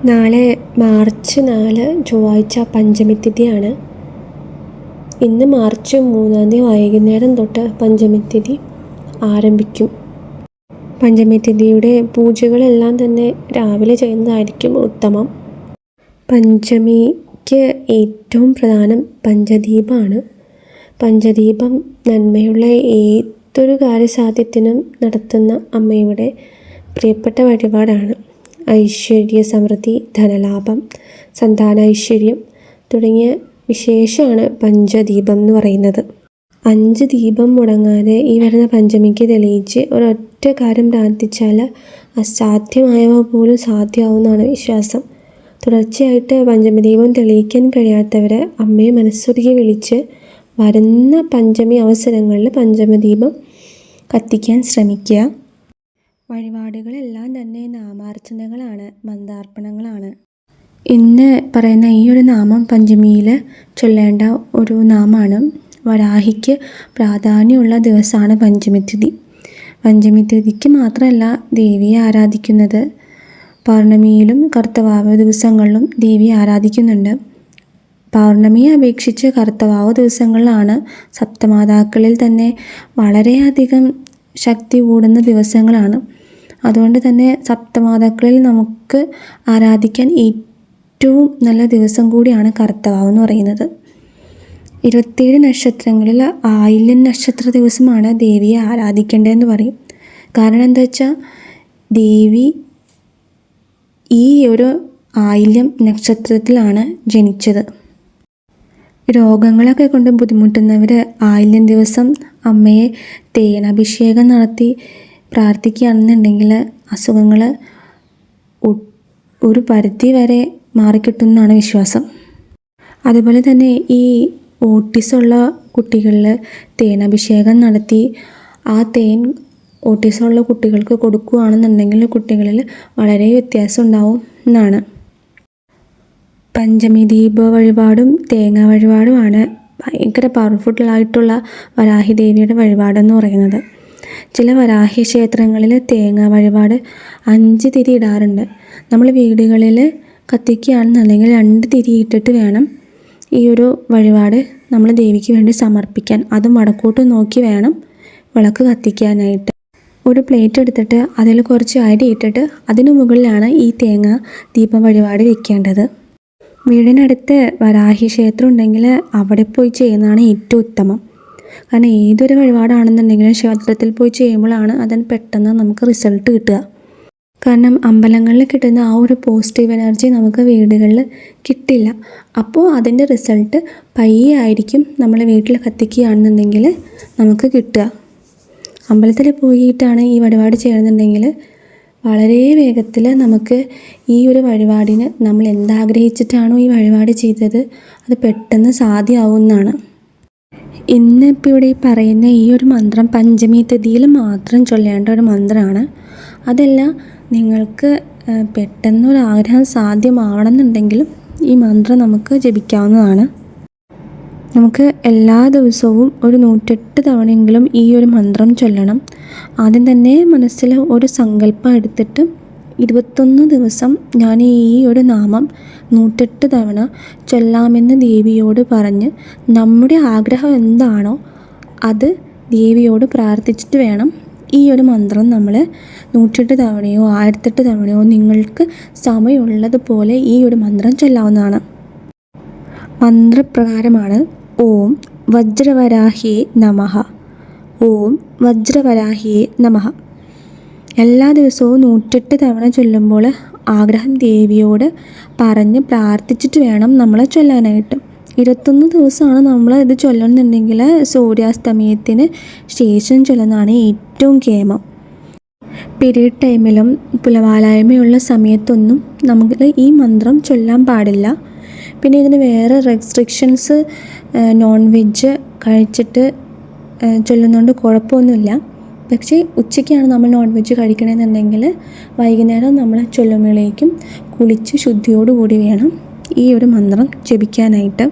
നാളെ മാർച്ച് 4 ചൊവ്വാഴ്ച പഞ്ചമി തിഥിയാണ്. ഇന്ന് മാർച്ച് 3 വൈകുന്നേരം തൊട്ട് പഞ്ചമി തിഥി ആരംഭിക്കും. പഞ്ചമി തിഥിയുടെ പൂജകളെല്ലാം തന്നെ രാവിലെ ചെയ്യുന്നതായിരിക്കും ഉത്തമം. പഞ്ചമിക്ക് ഏറ്റവും പ്രധാനം പഞ്ചദീപമാണ്. പഞ്ചദീപം നന്മയുള്ള ഏതൊരു കാര്യസാധ്യത്തിനും നടത്തുന്ന അമ്മയുടെ പ്രിയപ്പെട്ട വഴിപാടാണ്. ഐശ്വര്യ സമൃദ്ധി, ധനലാഭം, സന്താനൈശ്വര്യം തുടങ്ങിയ വിശേഷമാണ് പഞ്ചദീപം എന്ന് പറയുന്നത്. 5 ദീപം മുടങ്ങാതെ ഈ വരുന്ന പഞ്ചമിക്ക് തെളിയിച്ച് ഒരൊറ്റ കാര്യം പ്രാർത്ഥിച്ചാൽ അസാധ്യമായവ പോലും സാധ്യമാവുമെന്നാണ് വിശ്വാസം. തുടർച്ചയായിട്ട് പഞ്ചമി ദീപം തെളിയിക്കാൻ കഴിയാത്തവർ അമ്മയെ മനസ്സുരുകി വിളിച്ച് വരുന്ന പഞ്ചമി അവസരങ്ങളിൽ പഞ്ചമി ദീപം കത്തിക്കാൻ ശ്രമിക്കുക. വഴിപാടുകളെല്ലാം തന്നെ നാമാർച്ചനകളാണ്, മന്ത്രാർപ്പണങ്ങളാണ്. ഇന്ന് പറയുന്ന ഈ ഒരു നാമം പഞ്ചമിയിൽ ചൊല്ലേണ്ട ഒരു നാമമാണ്. വരാഹിക്ക് പ്രാധാന്യമുള്ള ദിവസമാണ് പഞ്ചമി തിഥി. പഞ്ചമി തിഥിക്ക് മാത്രമല്ല ദേവിയെ ആരാധിക്കുന്നത്. പൗർണമിയിലും കർത്തവാവ് ദിവസങ്ങളിലും ദേവിയെ ആരാധിക്കുന്നുണ്ട്. പൗർണമിയെ അപേക്ഷിച്ച് കർത്തവാവ് ദിവസങ്ങളിലാണ് സപ്തമാതാക്കളിൽ തന്നെ വളരെയധികം ശക്തി കൂടുന്ന ദിവസങ്ങളാണ്. അതുകൊണ്ട് തന്നെ സപ്തമാതാക്കളിൽ നമുക്ക് ആരാധിക്കാൻ ഏറ്റവും നല്ല ദിവസം കൂടിയാണ് കർത്തവാവ് എന്ന് പറയുന്നത്. 27 നക്ഷത്രങ്ങളിൽ ആയില്യം നക്ഷത്ര ദിവസമാണ് ദേവിയെ ആരാധിക്കേണ്ടതെന്ന് പറയും. കാരണം എന്താ വെച്ചാൽ ദേവി ഈ ഒരു ആയില്യം നക്ഷത്രത്തിലാണ് ജനിച്ചത്. രോഗങ്ങളൊക്കെ കൊണ്ട് ബുദ്ധിമുട്ടുന്നവർ ആയില്യം ദിവസം അമ്മയെ തേനാഭിഷേകം നടത്തി പ്രാർത്ഥിക്കുകയാണെന്നുണ്ടെങ്കിൽ അസുഖങ്ങൾ ഒരു പരിധി വരെ മാറിക്കിട്ടുമെന്നാണ് വിശ്വാസം. അതുപോലെ തന്നെ ഈ ഓട്ടിസമുള്ള കുട്ടികളിൽ തേനാഭിഷേകം നടത്തി ആ തേൻ ഓട്ടിസമുള്ള കുട്ടികൾക്ക് കൊടുക്കുകയാണെന്നുണ്ടെങ്കിൽ കുട്ടികളിൽ വളരെ വ്യത്യാസം ഉണ്ടാവും എന്നാണ്. പഞ്ചമി ദീപ വഴിപാടും തേങ്ങ വഴിപാടുമാണ് ഭയങ്കര പവർഫുള്ളായിട്ടുള്ള വരാഹി ദേവിയുടെ വഴിപാടെന്ന് പറയുന്നത്. ചില വരാഹി ക്ഷേത്രങ്ങളിൽ തേങ്ങ വഴിപാട് 5 തിരി ഇടാറുണ്ട്. നമ്മൾ വീടുകളിൽ കത്തിക്കുകയാണെന്നുണ്ടെങ്കിൽ 2 തിരി ഇട്ടിട്ട് വേണം ഈ ഒരു വഴിപാട് നമ്മൾ ദേവിക്ക് വേണ്ടി സമർപ്പിക്കാൻ. അതും വടക്കോട്ട് നോക്കി വേണം വിളക്ക് കത്തിക്കാനായിട്ട്. ഒരു പ്ലേറ്റ് എടുത്തിട്ട് അതിൽ കുറച്ച് അരി ഇട്ടിട്ട് അതിന് മുകളിലാണ് ഈ തേങ്ങ ദീപ വഴിപാട് വെക്കേണ്ടത്. വീടിനടുത്ത് വരാഹി ക്ഷേത്രം ഉണ്ടെങ്കിൽ അവിടെ പോയി ചെയ്യുന്നതാണ് ഏറ്റവും ഉത്തമം. കാരണം ഏതൊരു വഴിപാടാണെന്നുണ്ടെങ്കിലും ക്ഷേത്രത്തിൽ പോയി ചെയ്യുമ്പോഴാണ് അതിന് പെട്ടെന്ന് നമുക്ക് റിസൾട്ട് കിട്ടുക. കാരണം അമ്പലങ്ങളിൽ കിട്ടുന്ന ആ ഒരു പോസിറ്റീവ് എനർജി നമുക്ക് വീടുകളിൽ കിട്ടില്ല. അപ്പോൾ അതിൻ്റെ റിസൾട്ട് പയ്യെ ആയിരിക്കും നമ്മൾ വീട്ടിൽ കത്തിക്കുകയാണെന്നുണ്ടെങ്കിൽ നമുക്ക് കിട്ടുക. അമ്പലത്തിൽ പോയിട്ടാണ് ഈ വഴിപാട് ചെയ്യുന്നുണ്ടെങ്കിൽ വളരെ വേഗത്തിൽ നമുക്ക് ഈ ഒരു വഴിപാടിന് നമ്മൾ എന്താഗ്രഹിച്ചിട്ടാണോ ഈ വഴിപാട് ചെയ്തത് അത് പെട്ടെന്ന് സാധ്യമാവുമെന്നാണ്. ഇന്നിപ്പോൾ ഇവിടെ പറയുന്ന ഈ ഒരു മന്ത്രം പഞ്ചമി തിഥിയിൽ മാത്രം ചൊല്ലേണ്ട ഒരു മന്ത്രമാണ്. അതല്ല നിങ്ങൾക്ക് പെട്ടെന്നൊരു ആഗ്രഹം സാധ്യമാവണമെന്നുണ്ടെങ്കിലും ഈ മന്ത്രം നമുക്ക് ജപിക്കാവുന്നതാണ്. നമുക്ക് എല്ലാ ദിവസവും ഒരു 108 തവണയെങ്കിലും ഈ ഒരു മന്ത്രം ചൊല്ലണം. ആദ്യം തന്നെ മനസ്സിൽ ഒരു സങ്കല്പം എടുത്തിട്ട് 21 ദിവസം ഞാൻ ഈ ഒരു നാമം 108 തവണ ചൊല്ലാമെന്ന് ദേവിയോട് പറഞ്ഞ് നമ്മുടെ ആഗ്രഹം എന്താണോ അത് ദേവിയോട് പ്രാർത്ഥിച്ചിട്ട് വേണം ഈ ഒരു മന്ത്രം നമ്മൾ 108 തവണയോ 1008 തവണയോ നിങ്ങൾക്ക് സമയമുള്ളതുപോലെ ഈ ഒരു മന്ത്രം ചൊല്ലാവുന്നതാണ്. മന്ത്രപ്രകാരമാണ്: ഓം വജ്രവരാഹിയേ നമഃ, ഓം വജ്രവരാഹിയേ നമഃ. എല്ലാ ദിവസവും 108 തവണ ചൊല്ലുമ്പോൾ ആഗ്രഹം ദേവിയോട് പറഞ്ഞ് പ്രാർത്ഥിച്ചിട്ട് വേണം നമ്മൾ ചൊല്ലാനായിട്ട്. 21 ദിവസമാണ് നമ്മൾ ഇത് ചൊല്ലണമെന്നുണ്ടെങ്കിൽ സൂര്യാസ്തമയത്തിന് ശേഷം ചൊല്ലുന്നതാണ് ഏറ്റവും കേമം. പീരീഡ് ടൈമിലും പുലവാലായ്മയുള്ള സമയത്തൊന്നും നമുക്ക് ഈ മന്ത്രം ചൊല്ലാൻ പാടില്ല. പിന്നെ ഇതിന് വേറെ റെസ്ട്രിക്ഷൻസ് നോൺ വെജ് കഴിച്ചിട്ട് ചൊല്ലുന്നതുകൊണ്ട് കുഴപ്പമൊന്നുമില്ല. പക്ഷേ ഉച്ചയ്ക്കാണ് നമ്മൾ നോൺ വെജ് കഴിക്കണമെന്നുണ്ടെങ്കിൽ വൈകുന്നേരം നമ്മൾ ചൊല്ലുമ്പോഴേക്കും കുളിച്ച് ശുദ്ധിയോടുകൂടി വേണം ഈ ഒരു മന്ത്രം ജപിക്കാനായിട്ട്.